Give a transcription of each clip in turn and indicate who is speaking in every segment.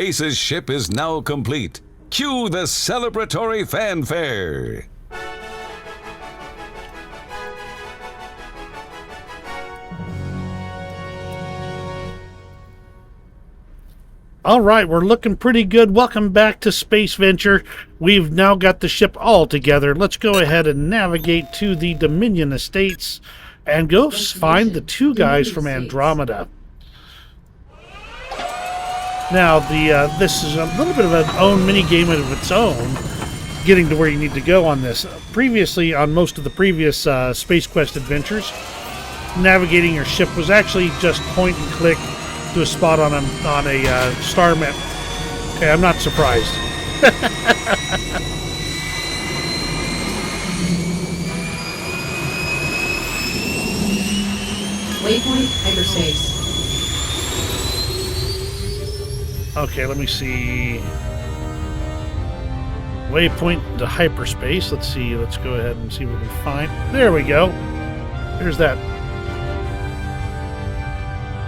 Speaker 1: Ace's ship is now complete. Cue the celebratory fanfare.
Speaker 2: All right, we're looking pretty good. Welcome back to SpaceVenture. We've now got the ship all together. Let's go ahead and navigate to the Dominion Estates and go find the two guys from Andromeda. Now, this is a little bit of an own mini game of its own, getting to where you need to go on this. Previously, on most of the previous Space Quest adventures, navigating your ship was actually just point and click to a spot on a star map. Okay, I'm not surprised.
Speaker 3: Waypoint hyperspace.
Speaker 2: Okay, let me see. Waypoint to hyperspace. Let's see. Let's go ahead and see what we can find. There we go. There's that.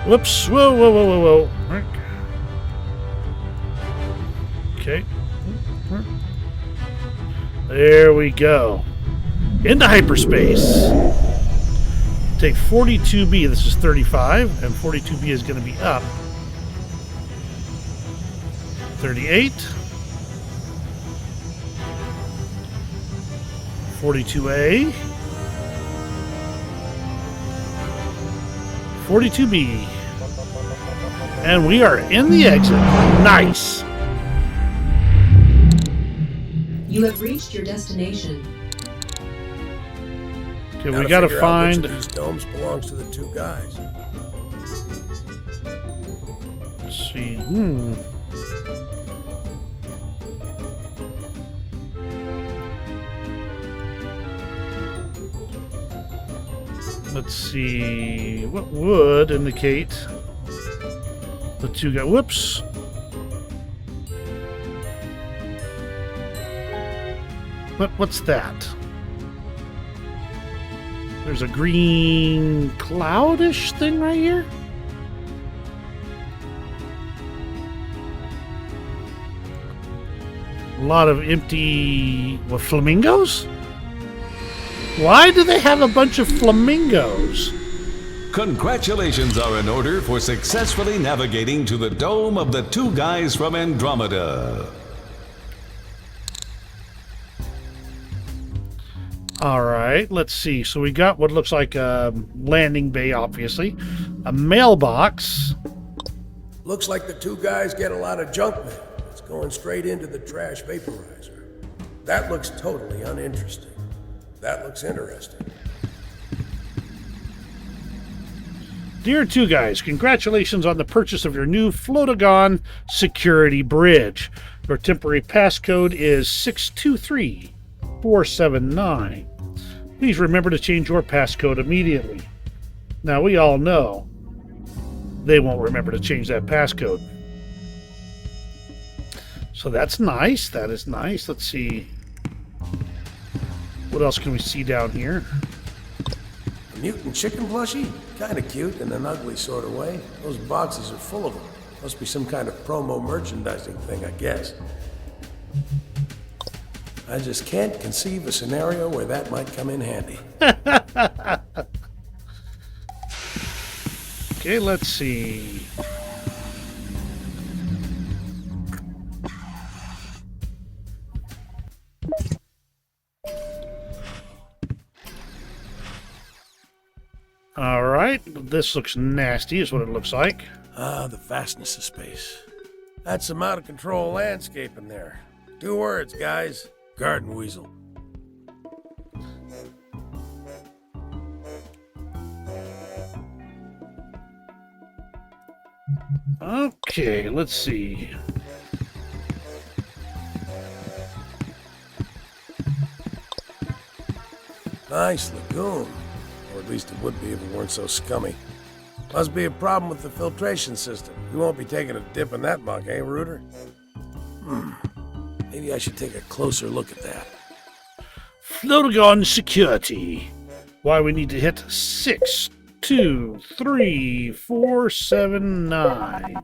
Speaker 2: Whoops. Whoa, whoa, whoa, whoa, whoa. Okay. There we go. Into hyperspace. Take 42B. This is 35, and 42B is going to be up. 38. 42A. 42B. And we are in the exit. Nice.
Speaker 3: You have reached your destination.
Speaker 2: Okay, we gotta find.
Speaker 4: Which of these domes belongs to the two guys.
Speaker 2: Let's see. Let's see. What would indicate the two guys? Whoops. What's that? There's a green cloudish thing right here. A lot of empty flamingos? Why do they have a bunch of flamingos?
Speaker 1: Congratulations are in order for successfully navigating to the dome of the two guys from Andromeda.
Speaker 2: All right, let's see. So we got what looks like a landing bay, obviously. A mailbox.
Speaker 4: Looks like the two guys get a lot of junk mail. It's going straight into the trash vaporizer. That looks totally uninteresting. That looks interesting.
Speaker 2: Dear Two Guys, congratulations on the purchase of your new Flotagon security bridge. Your temporary passcode is 623479. Please remember to change your passcode immediately. Now, we all know they won't remember to change that passcode. So that's nice. That is nice. Let's see. What else can we see down here?
Speaker 4: A mutant chicken plushie? Kind of cute in an ugly sort of way. Those boxes are full of them. Must be some kind of promo merchandising thing, I guess. I just can't conceive a scenario where that might come in handy.
Speaker 2: Okay, let's see. All right, this looks nasty is what it looks like.
Speaker 4: Ah, the vastness of space. That's some out-of-control landscape in there. 2 words, guys. Garden weasel.
Speaker 2: Okay, let's see.
Speaker 4: Nice lagoon. Or at least it would be if it weren't so scummy. Must be a problem with the filtration system. You won't be taking a dip in that muck, eh, Rooter? Maybe I should take a closer look at that.
Speaker 2: Flotagon security. Why we need to hit 623479.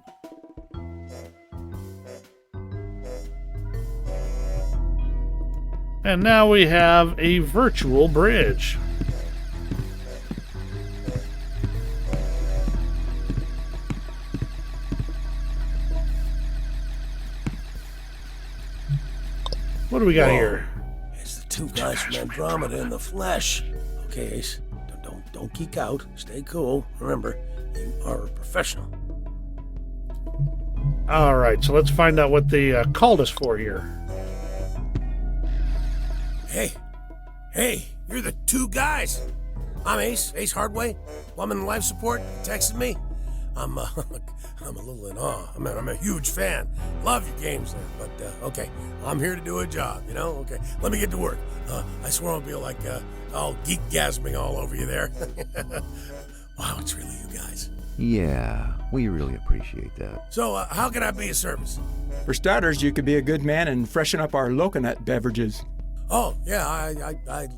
Speaker 2: And now we have a virtual bridge. What do we got here?
Speaker 4: It's the two guys from Andromeda in the flesh. Okay, Ace. Don't geek out. Stay cool. Remember, you are a professional.
Speaker 2: All right, so let's find out what they called us for here.
Speaker 4: Hey, you're the two guys. I'm Ace Hardway. Plumbing and life support. Texted me. I'm a little in awe. I mean, I'm a huge fan. Love your games there, but okay, I'm here to do a job, you know? Okay, let me get to work. I swear I'll be like all geek-gasming all over you there. Wow, it's really you guys.
Speaker 5: Yeah, we really appreciate that.
Speaker 4: So, how can I be of service?
Speaker 6: For starters, you could be a good man and freshen up our coconut beverages.
Speaker 4: Oh, yeah, I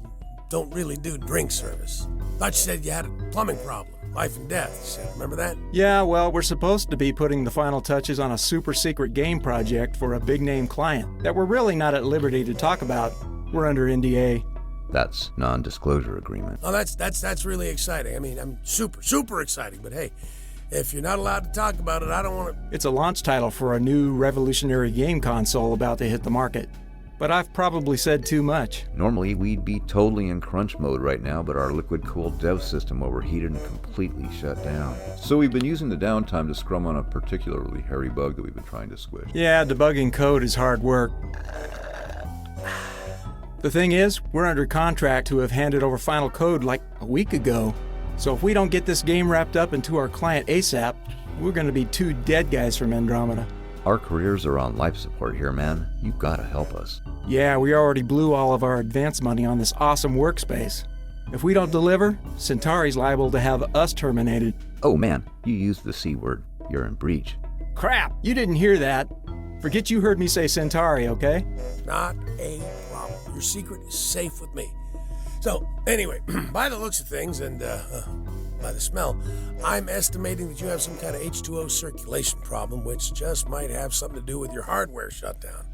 Speaker 4: don't really do drink service. Thought you said you had a plumbing problem. Life and death, you said. Remember that?
Speaker 6: Yeah, well, we're supposed to be putting the final touches on a super secret game project for a big-name client that we're really not at liberty to talk about. We're under NDA.
Speaker 5: That's non-disclosure agreement.
Speaker 4: Oh, that's really exciting. I mean, I'm super exciting, but hey, if you're not allowed to talk about it, I don't want to...
Speaker 6: It's a launch title for a new revolutionary game console about to hit the market. But I've probably said too much.
Speaker 5: Normally, we'd be totally in crunch mode right now, but our liquid-cooled dev system overheated and completely shut down. So we've been using the downtime to scrum on a particularly hairy bug that we've been trying to squish.
Speaker 6: Yeah, debugging code is hard work. The thing is, we're under contract to have handed over final code like a week ago. So if we don't get this game wrapped up into our client ASAP, we're gonna be two dead guys from Andromeda.
Speaker 5: Our careers are on life support here, man. You've gotta help us.
Speaker 6: Yeah, we already blew all of our advance money on this awesome workspace. If we don't deliver, Centauri's liable to have us terminated.
Speaker 5: Oh man, you used the C word. You're in breach.
Speaker 6: Crap, you didn't hear that. Forget you heard me say Centauri, okay?
Speaker 4: Not a problem. Your secret is safe with me. So, anyway, by the looks of things and by the smell, I'm estimating that you have some kind of H2O circulation problem, which just might have something to do with your hardware shutdown.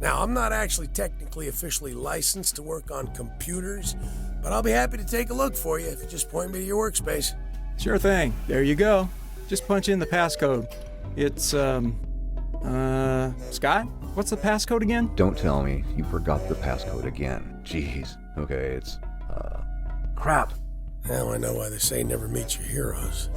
Speaker 4: Now, I'm not actually technically officially licensed to work on computers, but I'll be happy to take a look for you if you just point me to your workspace.
Speaker 6: Sure thing. There you go. Just punch in the passcode. It's, Scott? What's the passcode again?
Speaker 5: Don't tell me you forgot the passcode again. Jeez. Okay, it's, crap.
Speaker 4: Now I know why they say never meet your heroes.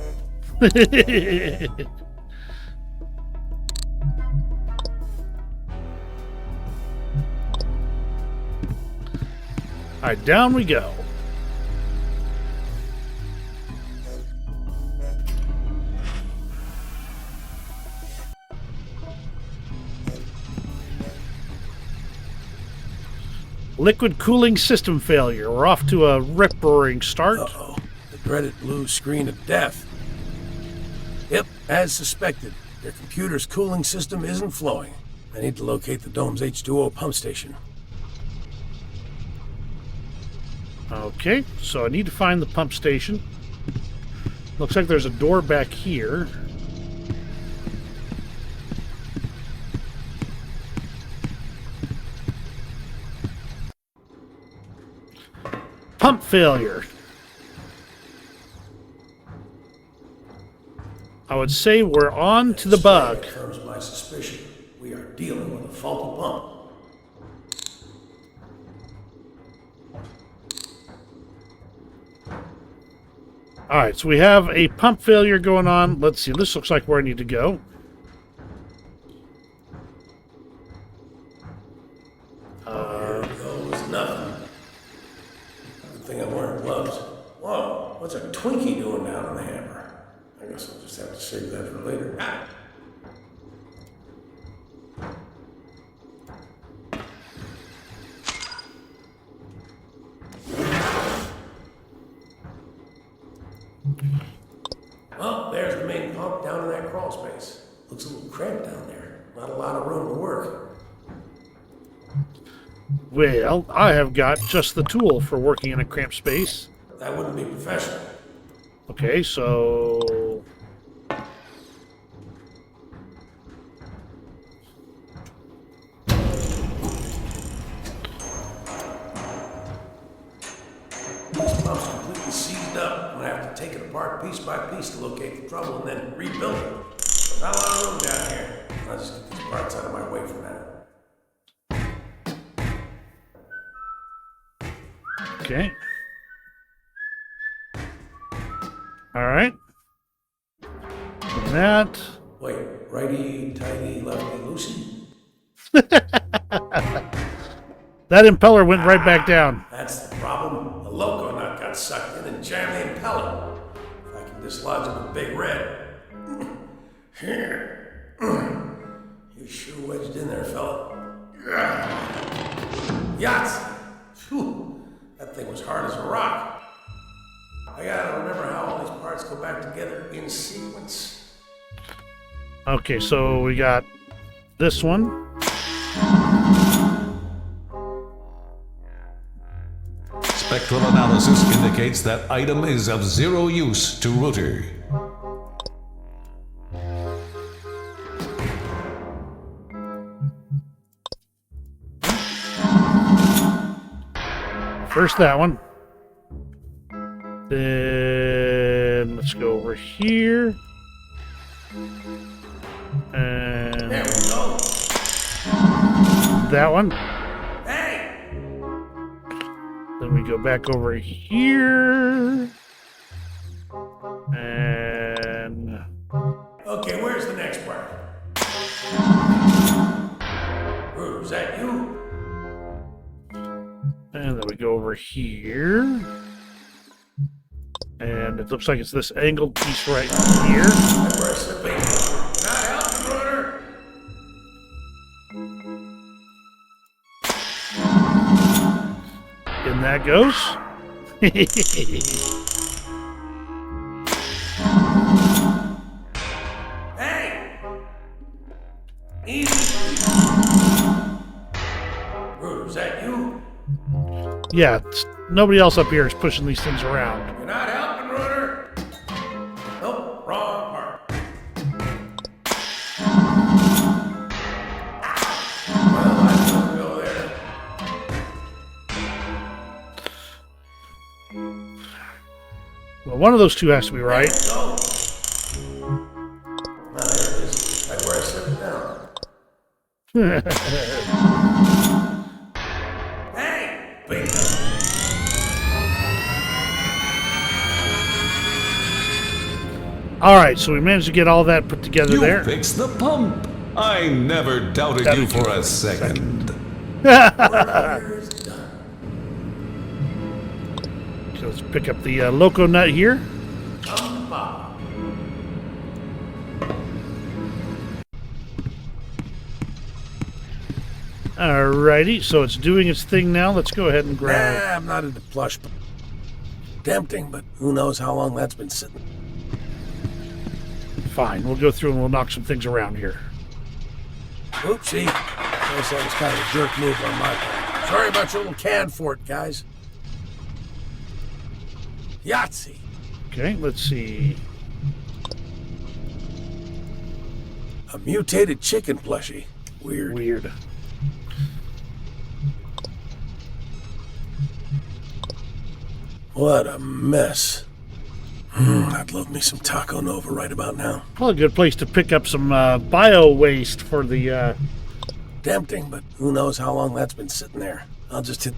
Speaker 2: All right, down we go. Liquid cooling system failure. We're off to a rip-roaring start.
Speaker 4: Uh-oh. The dreaded blue screen of death. Yep, as suspected. Your computer's cooling system isn't flowing. I need to locate the dome's H2O pump station.
Speaker 2: Okay, so I need to find the pump station. Looks like there's a door back here. Pump failure. I would say we're on to the bug.
Speaker 4: Confirms my suspicion. We are dealing with a faulty pump.
Speaker 2: Alright, so we have a pump failure going on. Let's see, this looks like where I need to go.
Speaker 4: There goes nothing. Good thing I'm wearing gloves. Whoa, what's a Twinkie doing down on the hammer? I guess I'll just have to save that for later. Ah. Well, there's the main pump down in that crawl space. Looks a little cramped down there. Not a lot of room to work.
Speaker 2: Well, I have got just the tool for working in a cramped space.
Speaker 4: That wouldn't be professional.
Speaker 2: Okay, so...
Speaker 4: pump's completely seized up. I'm gonna have to take it apart piece by piece to locate the trouble and then rebuild it. Not a lot of room down here. I'll just get these parts out of my way for now.
Speaker 2: Okay. All right. That.
Speaker 4: Wait, righty, tighty, lefty, loosey?
Speaker 2: That impeller went right back down.
Speaker 4: That's the problem. The loco nut got sucked in and jammed the impeller. If I can dislodge it with Big Red. Here. You sure wedged in there, fella. Yachts! Phew. That thing was hard as a rock. I gotta remember how all these parts go back together in sequence.
Speaker 2: Okay, so we got this one.
Speaker 1: Spectral analysis indicates that item is of zero use to Rooter.
Speaker 2: First that one. Then let's go over here. And
Speaker 4: There we go.
Speaker 2: that one.
Speaker 4: Hey!
Speaker 2: Then we go back over here. And
Speaker 4: Okay, where's the next part? Roo, is that you?
Speaker 2: then we go over here. And it looks like it's this angled piece right here.
Speaker 4: That's where I slip in. Can I help you, Rooter?
Speaker 2: In that goes.
Speaker 4: Hey! Easy. Rooter, is that you?
Speaker 2: Yeah, nobody else up here is pushing these things around.
Speaker 4: You're not helping, Rooter? Nope, wrong part. Well, I don't go there.
Speaker 2: Well, one of those two has to be right.
Speaker 4: Go. Now, there it is. Right where I set it down. Hey! Bingo.
Speaker 2: All right, so we managed to get all that put together
Speaker 1: You
Speaker 2: there.
Speaker 1: fixed the pump. I never doubted you for a second.
Speaker 4: Here's done.
Speaker 2: So let's pick up the loco nut here.
Speaker 4: Come to Papa.
Speaker 2: Alrighty, so it's doing its thing now. Let's go ahead and grab.
Speaker 4: Nah, I'm not into plush. Tempting, but who knows how long that's been sitting.
Speaker 2: Fine, we'll go through and we'll knock some things around here.
Speaker 4: Oopsie. Guess that was kind of a jerk move on my part. Sorry about your little can fort, guys. Yahtzee.
Speaker 2: Okay, let's see.
Speaker 4: A mutated chicken plushie. Weird.
Speaker 2: Weird.
Speaker 4: What a mess. I'd love me some Taco Nova right about now.
Speaker 2: Probably a good place to pick up some bio waste for the.
Speaker 4: Tempting, but who knows how long that's been sitting there. I'll just hit.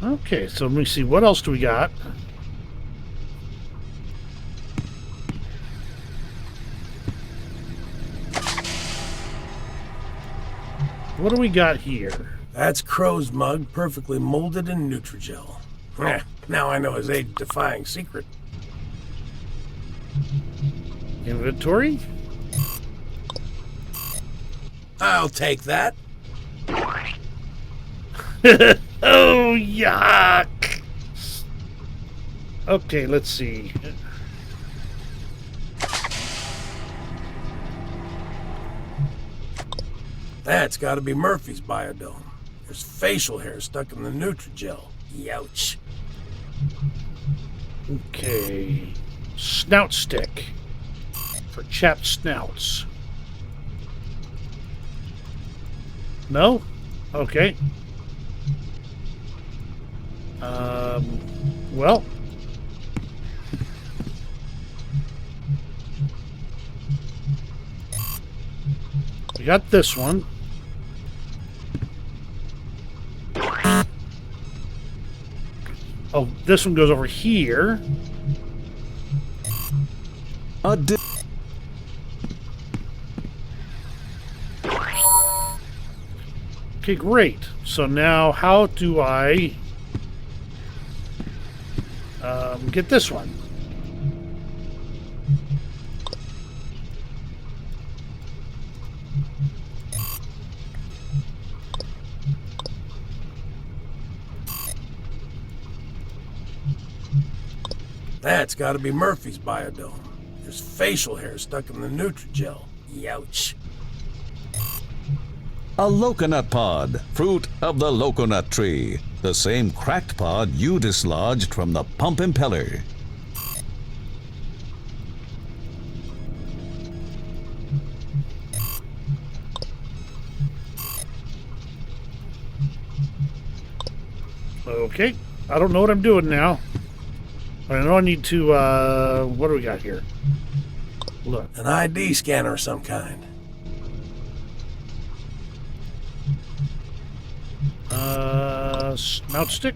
Speaker 2: Okay, so let me see. What else do we got? What do we got here?
Speaker 4: That's Crow's mug, perfectly molded in Nutrigel. Now I know his age-defying secret.
Speaker 2: Inventory?
Speaker 4: I'll take that.
Speaker 2: Oh, yuck! Okay, let's see.
Speaker 4: That's got to be Murphy's biodome. There's facial hair stuck in the Nutrigel. Youch.
Speaker 2: Okay. Snout stick. For chapped snouts. No? Okay. Well, we got this one. Oh, this one goes over here. Okay, great. So now how do I get this one?
Speaker 4: That's got to be Murphy's biodome. There's facial hair stuck in the Nutrigel. Youch.
Speaker 1: A loconut pod, fruit of the loconut tree. The same cracked pod you dislodged from the pump impeller.
Speaker 2: Okay, I don't know what I'm doing now. I know I need to, what do we got here? Look.
Speaker 4: An ID scanner of some kind.
Speaker 2: Snout stick?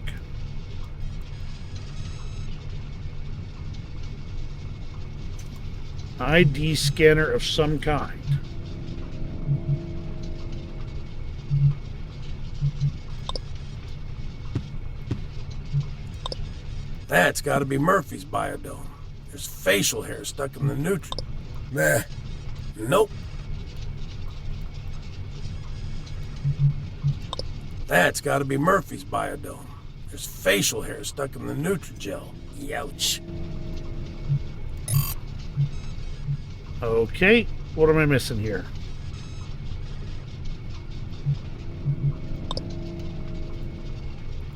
Speaker 2: ID scanner of some kind.
Speaker 4: That's got to be Murphy's biodome. There's facial hair stuck in the Nah. Nope. That's got to be Murphy's biodome. There's facial hair stuck in the Nutrigel. Youch.
Speaker 2: Okay, what am I missing here?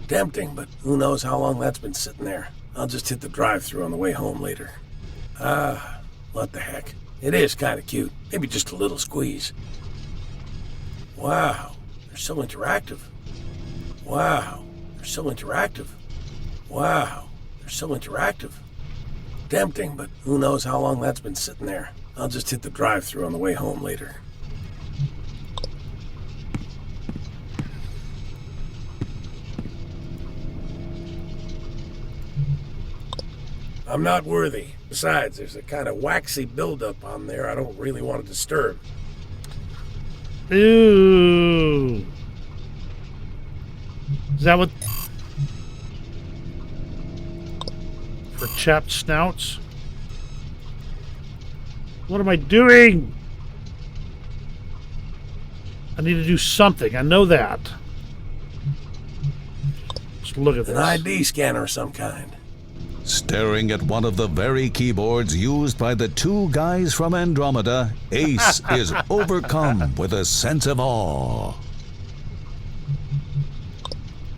Speaker 4: Tempting, but who knows how long that's been sitting there. I'll just hit the drive-thru on the way home later. What the heck. It is kind of cute. Maybe just a little squeeze. Wow, they're so interactive. Wow, they're so interactive. Wow, they're so interactive. Tempting, but who knows how long that's been sitting there. I'll just hit the drive-thru on the way home later. I'm not worthy. Besides, there's a kind of waxy buildup on there I don't really want to disturb.
Speaker 2: Ooh. Is that what... for chapped snouts? What am I doing? I need to do something. I know that. Just look at this.
Speaker 4: An ID scanner of some kind.
Speaker 1: Staring at one of the very keyboards used by the two guys from Andromeda, Ace is overcome with a sense of awe.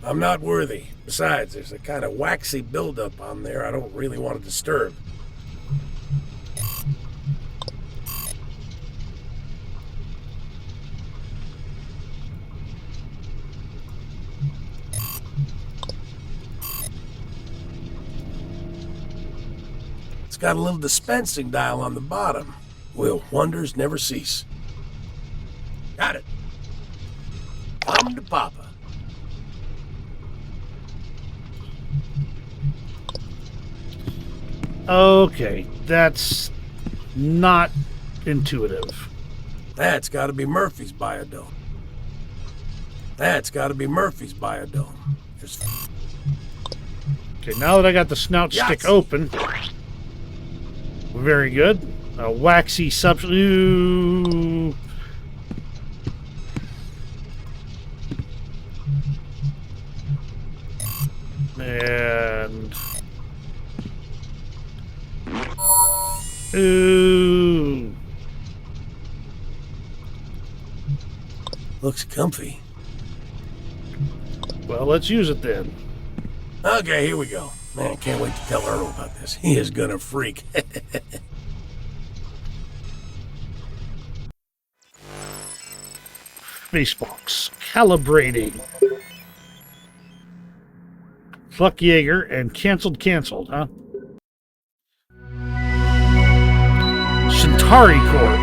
Speaker 4: I'm not worthy. Besides, there's a kind of waxy buildup on there I don't really want to disturb. It's got a little dispensing dial on the bottom. Will wonders never cease? Got it. Come to Papa.
Speaker 2: Okay, that's not intuitive.
Speaker 4: That's got to be Murphy's biodome. That's got to be Murphy's biodome. There's...
Speaker 2: Okay, now that I got the snout stick open, very good. A waxy substance. Ooh. And ooh.
Speaker 4: Looks comfy.
Speaker 2: Well, let's use it then.
Speaker 4: Okay, here we go. Man, can't wait to tell Earl about this. He is gonna freak.
Speaker 2: Spacebox calibrating. Cluck Jaeger and canceled, huh? Centauri Corp.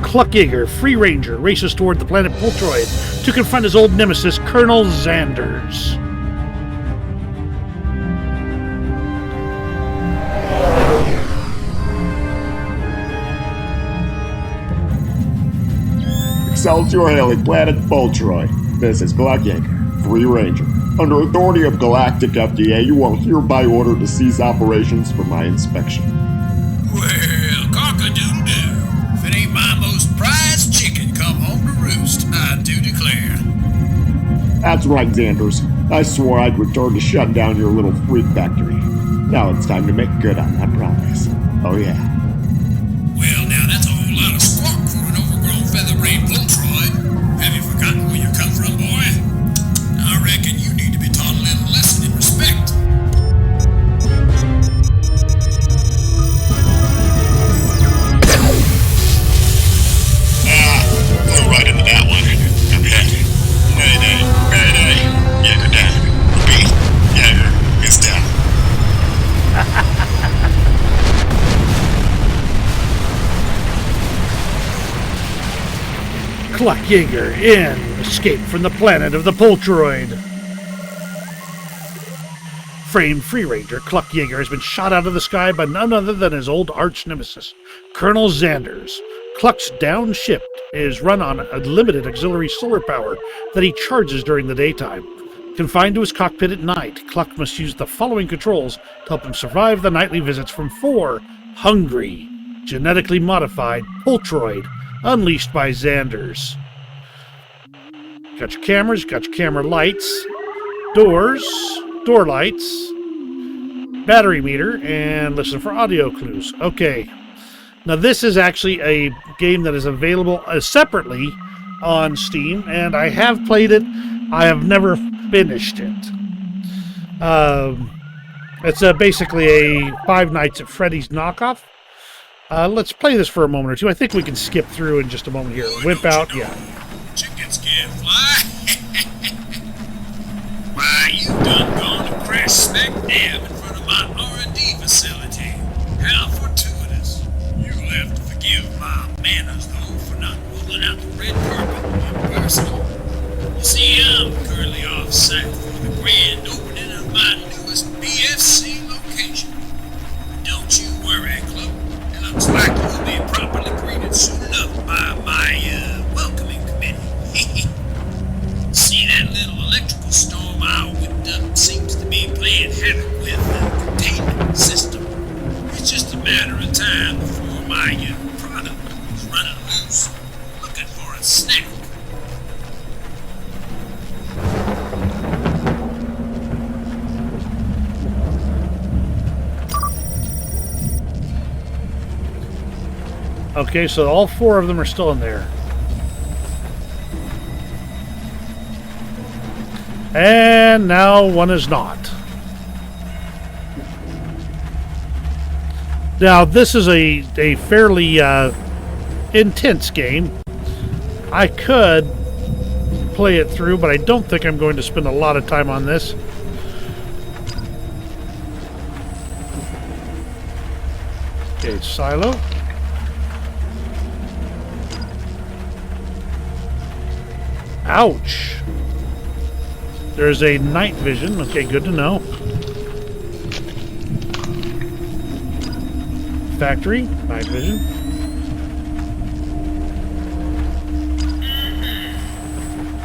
Speaker 2: Cluck Jaeger, Free Ranger, races toward the planet Poltroid to confront his old nemesis, Colonel Xanders.
Speaker 7: Excelsior hailing planet Poltroid. This is Cluck Jaeger, Free Ranger. Under authority of Galactic FDA, you are hereby ordered to cease operations for my inspection.
Speaker 4: Well, cock-a-doodle-doo. If it ain't my most prized chicken come home to roost, I do declare.
Speaker 7: That's right, Xanders. I swore I'd return to shut down your little freak factory. Now it's time to make good on that promise. Oh yeah.
Speaker 4: Well, now that's a whole lot of squawk for an overgrown feather-brained Poltroid. Have you forgotten where you come from, boy? I reckon you need to be taught a little lesson in respect.
Speaker 7: Flew right into that one. I'm hit. Mayday, mayday. Jaeger down. Repeat. Jaeger is down.
Speaker 2: Cluck Jaeger in Escape from the Planet of the Poltroid. Framed Free Ranger, Cluck Jaeger has been shot out of the sky by none other than his old arch nemesis, Colonel Xanders. Cluck's downshift is run on a limited auxiliary solar power that he charges during the daytime. Confined to his cockpit at night, Cluck must use the following controls to help him survive the nightly visits from 4 hungry, genetically modified Poltroid unleashed by Xanders. Got your cameras, got your camera lights, doors, door lights, battery meter, and listen for audio clues. Okay. Now this is actually a game that is available separately on Steam, and I have played it. I have never finished it. It's basically a Five Nights at Freddy's knockoff. Let's play this for a moment or two. I think we can skip through in just a moment here. Whip out, yeah.
Speaker 4: Chickens can't fly. Why, you done gone to crash smack dab in front of my R&D facility. How fortuitous. You have to forgive my manners, though, for not rolling out the red carpet in person. You see, I'm currently off-site for the grand opening of my newest BFC location. Don't you worry, Club. It looks like you'll be properly greeted soon enough by my welcoming committee. See that little electrical storm I whipped up seems to be playing havoc with the containment system. It's just a matter of time before my product is running loose, looking for a snack.
Speaker 2: Okay, so all 4 of them are still in there. And now one is not. Now, this is a fairly intense game. I could play it through, but I don't think I'm going to spend a lot of time on this. Okay, silo. Ouch. There's a night vision. Okay, good to know. Factory, night vision.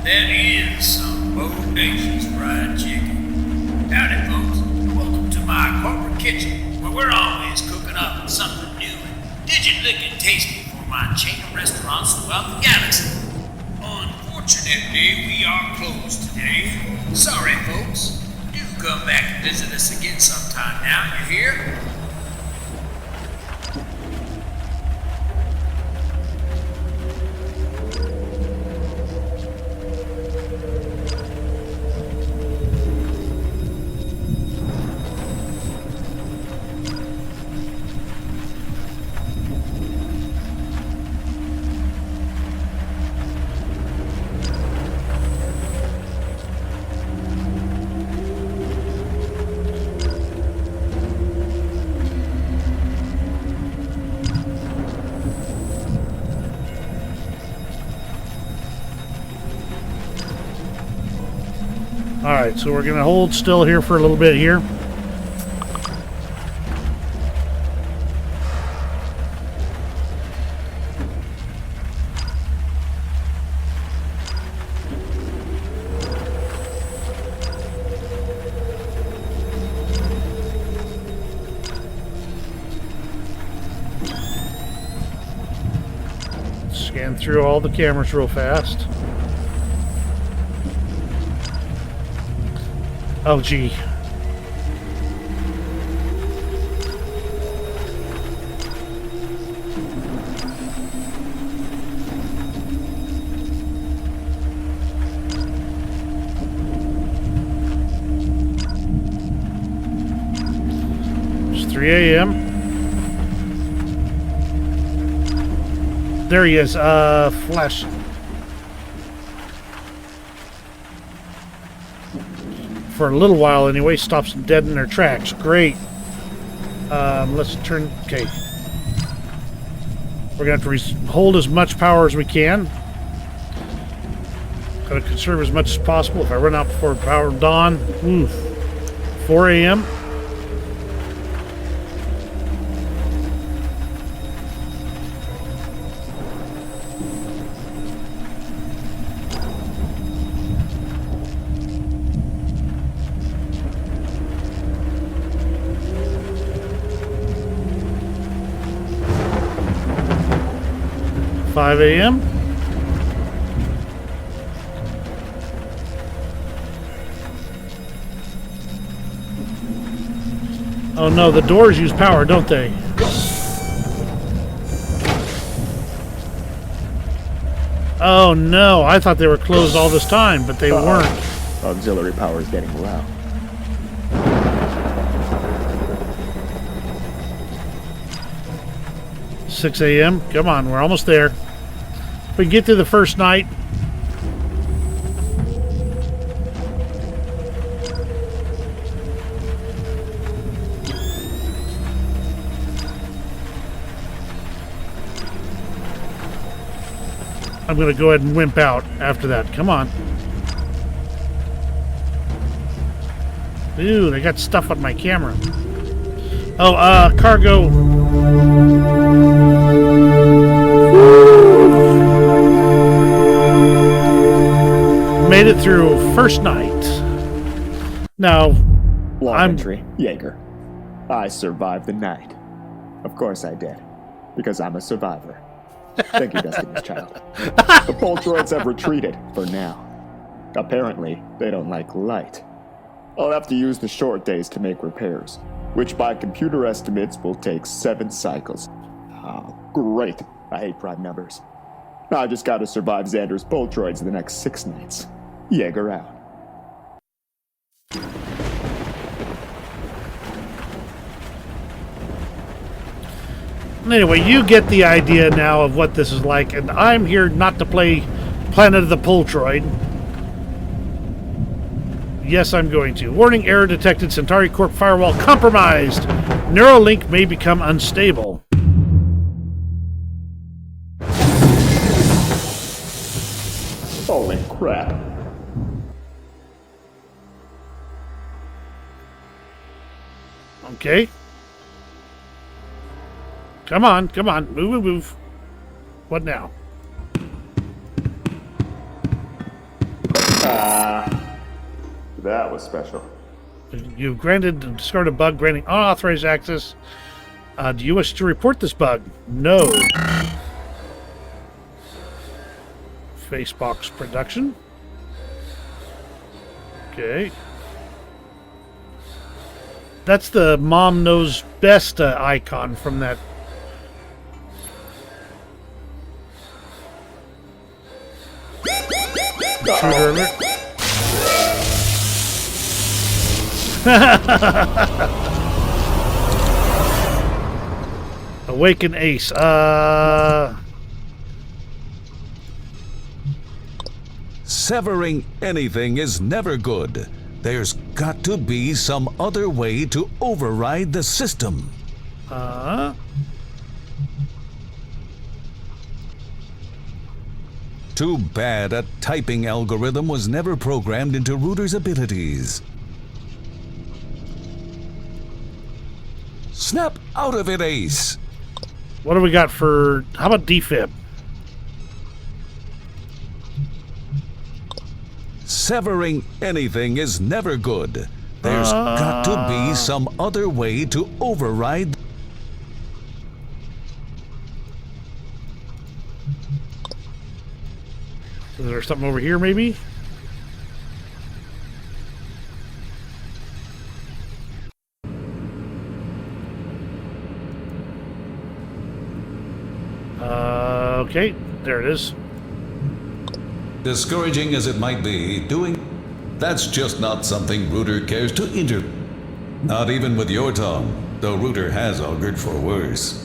Speaker 4: That is some bodacious fried chicken. Howdy, folks. Welcome to my corporate kitchen, where we're always cooking up something new and digit-licking tasty for my chain of restaurants throughout the galaxy. Unfortunately, we are closed today. Sorry, folks. Do come back and visit us again sometime now, you hear?
Speaker 2: Alright, so we're going to hold still here for a little bit here. Scan through all the cameras real fast. Oh, gee. It's 3 a.m. There he is. Flash. For a little while anyway, stops them dead in their tracks. Great. Let's turn. Okay. We're going to have to hold as much power as we can. Got to conserve as much as possible. If I run out before power dawn, 4 a.m. a.m. Oh no, the doors use power, don't they? Oh no, I thought they were closed all this time, but they weren't.
Speaker 8: Auxiliary power is getting low.
Speaker 2: $6 a.m. Come on, we're almost there. If we can get through the first night. I'm going to go ahead and wimp out after that. Come on. Ooh, they got stuff on my camera. Oh, cargo. Made it through first night. Now,
Speaker 8: Long entry, Jaeger. I survived the night. Of course I did. Because I'm a survivor. Thank you, Destiny's Child. The Poltroids have retreated, for now. Apparently, they don't like light. I'll have to use the short days to make repairs, which by computer estimates will take 7 cycles. Oh, great. I hate prime numbers. I just gotta survive Xander's Poltroids the next 6 nights. Jaeger out.
Speaker 2: Anyway, you get the idea now of what this is like, and I'm here not to play Planet of the Poltroid. Yes, I'm going to. Warning, error detected. Centauri Corp firewall compromised. Neuralink may become unstable.
Speaker 8: Holy crap.
Speaker 2: Okay. Come on, come on. Move, move. What now?
Speaker 8: That was special.
Speaker 2: You've discovered a bug granting unauthorized access. Do you wish to report this bug? No. Facebox production. Okay. That's the mom knows best icon from that. Intruder alert. Awaken Ace.
Speaker 1: Severing anything is never good. There's got to be some other way to override the system. Too bad a typing algorithm was never programmed into Rooter's abilities. Snap out of it, Ace!
Speaker 2: What do we got for... How about defib?
Speaker 1: Severing anything is never good. There's got to be some other way to override.
Speaker 2: Is there something over here, maybe? Okay, there it is.
Speaker 1: Discouraging as it might be, that's just not something Rooter cares to Not even with your tongue, though Rooter has augured for worse.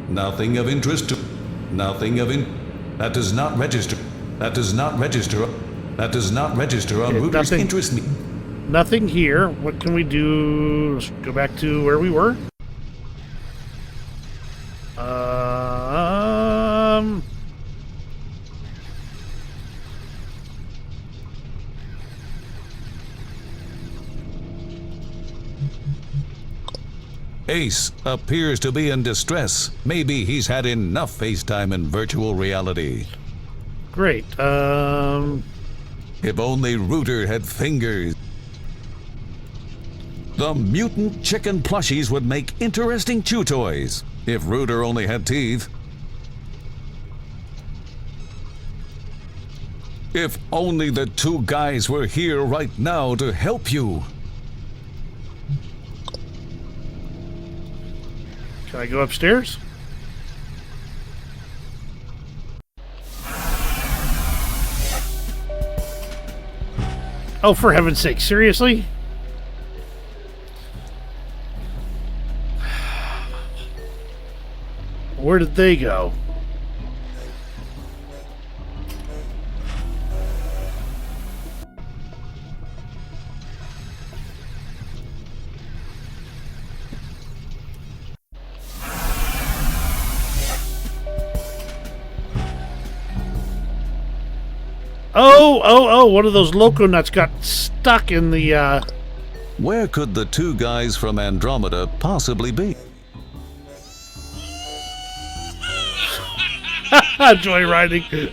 Speaker 1: Nothing of interest to... That does not register. That does not register on
Speaker 2: Okay,
Speaker 1: Rooter's
Speaker 2: nothing.
Speaker 1: interest me.
Speaker 2: Nothing here. What can we do? Let's go back to where we were.
Speaker 1: Ace appears to be in distress. Maybe he's had enough FaceTime in virtual reality.
Speaker 2: Great.
Speaker 1: If only Rooter had fingers. The mutant chicken plushies would make interesting chew toys. If Rooter only had teeth. If only the two guys were here right now to help you.
Speaker 2: Can I go upstairs? Oh, for heaven's sake, seriously? Where did they go? Oh, one of those loco nuts got stuck in the,
Speaker 1: Where could the two guys from Andromeda possibly be?
Speaker 2: joyriding.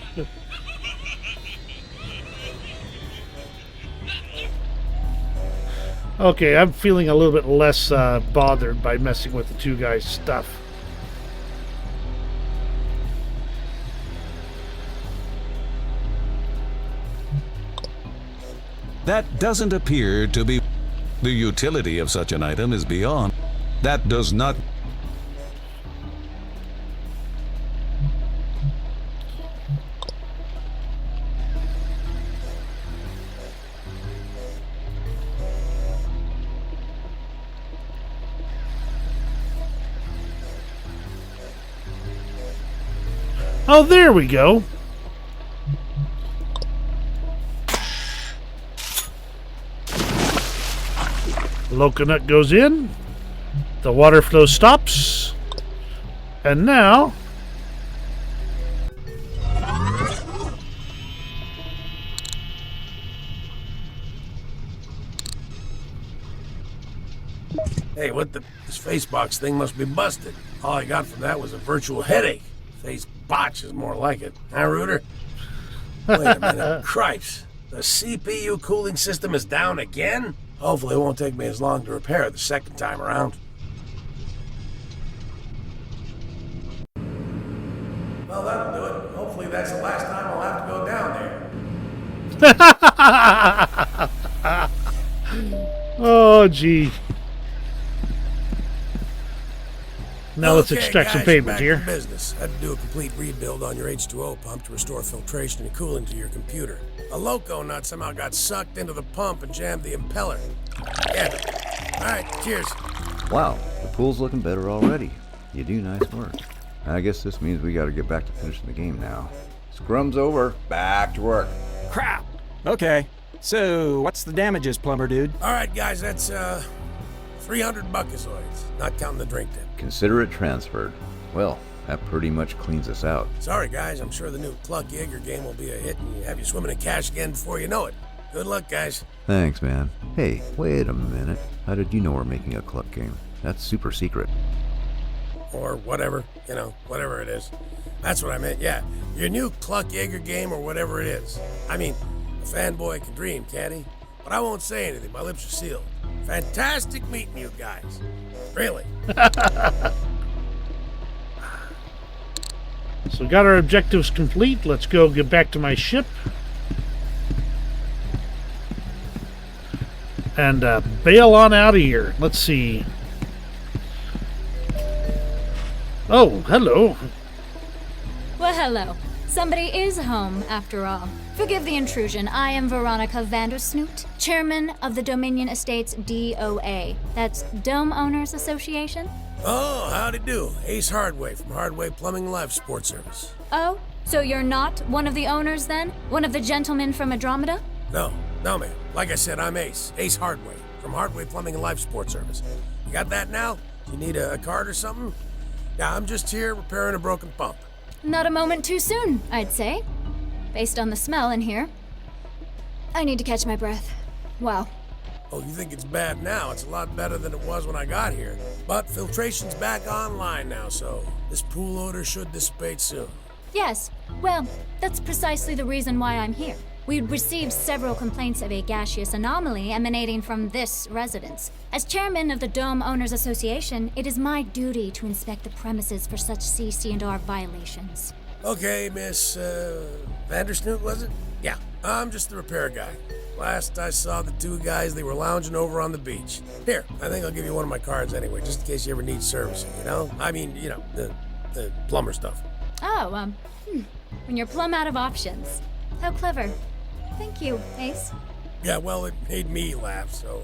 Speaker 2: Okay, I'm feeling a little bit less bothered by messing with the two guys' stuff.
Speaker 1: That doesn't appear to be... The utility of such an item is beyond. That does not...
Speaker 2: Oh, there we go. Loconut goes in. The water flow stops. And now...
Speaker 4: Hey, what the... This face box thing must be busted. All I got from that was a virtual headache. Face botch is more like it. Huh, Rooter? Wait a minute. Cripes. The CPU cooling system is down again? Hopefully it won't take me as long to repair it the second time around. Well, that'll do it. Hopefully that's the last time I'll have to go down there.
Speaker 2: Oh, gee. Now let's
Speaker 4: Okay,
Speaker 2: extract some
Speaker 4: guys,
Speaker 2: payment
Speaker 4: back
Speaker 2: here.
Speaker 4: to business. Had to do a complete rebuild on your H2O pump to restore filtration and cooling to your computer. A loco nut somehow got sucked into the pump and jammed the impeller. Yeah. All right, cheers.
Speaker 5: Wow, the pool's looking better already. You do nice work. I guess this means we gotta get back to finishing the game now. Scrum's over. Back to work.
Speaker 6: Crap! Okay, so what's the damages, plumber dude?
Speaker 4: All right, guys, that's 300 buckazoids, not counting the drink tip.
Speaker 5: Consider it transferred. Well, That pretty much cleans us out.
Speaker 4: Sorry, guys. I'm sure the new Cluck Jaeger game will be a hit and have you swimming in cash again before you know it. Good luck, guys.
Speaker 5: Thanks, man. Hey, wait a minute. How did you know we're making a Cluck game? That's super secret.
Speaker 4: Or whatever, whatever it is. That's what I meant, yeah. Your new Cluck Jaeger game or whatever it is. I mean, a fanboy can dream, can't he? But I won't say anything. My lips are sealed. Fantastic meeting you guys. Really.
Speaker 2: So we got our objectives complete. Let's go get back to my ship. And bail on out of here. Let's see. Oh, hello.
Speaker 9: Well, hello. Somebody is home, after all. Forgive the intrusion. I am Veronica Vandersnoot, chairman of the Dominion Estates DOA. That's Dome Owners Association.
Speaker 4: Oh, howdy do. Ace Hardway from Hardway Plumbing Life Support Service.
Speaker 9: Oh, so you're not one of the owners then? One of the gentlemen from Andromeda?
Speaker 4: No, ma'am. Like I said, I'm Ace Hardway from Hardway Plumbing and Life Support Service. You got that now? You need a card or something? Yeah, I'm just here repairing a broken pump.
Speaker 9: Not a moment too soon, I'd say. Based on the smell in here. I need to catch my breath. Wow.
Speaker 4: Oh, you think it's bad now? It's a lot better than it was when I got here. But filtration's back online now, so this pool odor should dissipate soon.
Speaker 9: Yes, well, that's precisely the reason why I'm here. We'd received several complaints of a gaseous anomaly emanating from this residence. As chairman of the Dome Owners Association, it is my duty to inspect the premises for such CC&R violations.
Speaker 4: Okay, Miss Vandersnoot, was it? Yeah, I'm just the repair guy. Last I saw the two guys, they were lounging over on the beach. Here, I think I'll give you one of my cards anyway, just in case you ever need servicing, I mean, the plumber stuff.
Speaker 9: Oh, when you're plumb out of options. How clever. Thank you, Ace.
Speaker 4: Yeah, well, it made me laugh, so,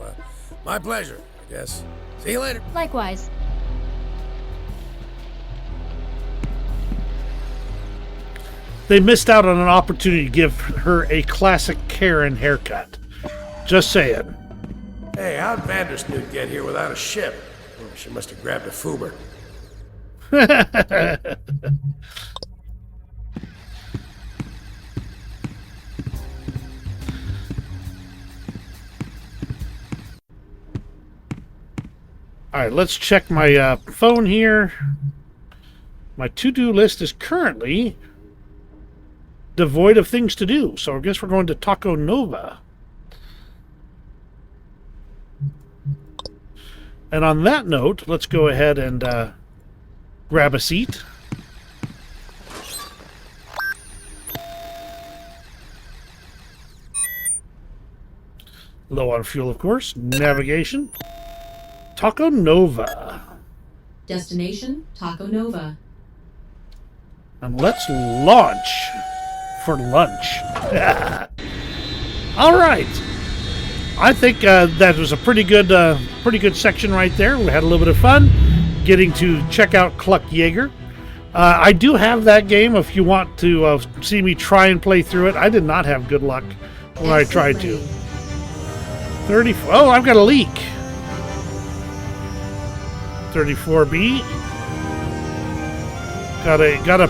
Speaker 4: my pleasure, I guess. See you later.
Speaker 9: Likewise.
Speaker 2: They missed out on an opportunity to give her a classic Karen haircut. Just saying.
Speaker 4: Hey, how'd Vandersnoot get here without a ship? Oh, she must have grabbed a Fuber.
Speaker 2: All right, let's check my phone here. My to-do list is currently devoid of things to do, so I guess we're going to Taco Nova. And on that note, let's go ahead and grab a seat. Low on fuel, of course. Navigation. Taco Nova.
Speaker 3: Destination, Taco Nova.
Speaker 2: And let's launch for lunch. All right. I think that was a pretty good section right there. We had a little bit of fun getting to check out Cluck Jaeger. I do have that game if you want to see me try and play through it. I did not have good luck when I tried to. 30. Oh, I've got a leak. 34B. Got a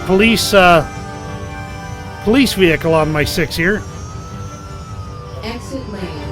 Speaker 2: police vehicle on my 6 here.
Speaker 3: Exit lane.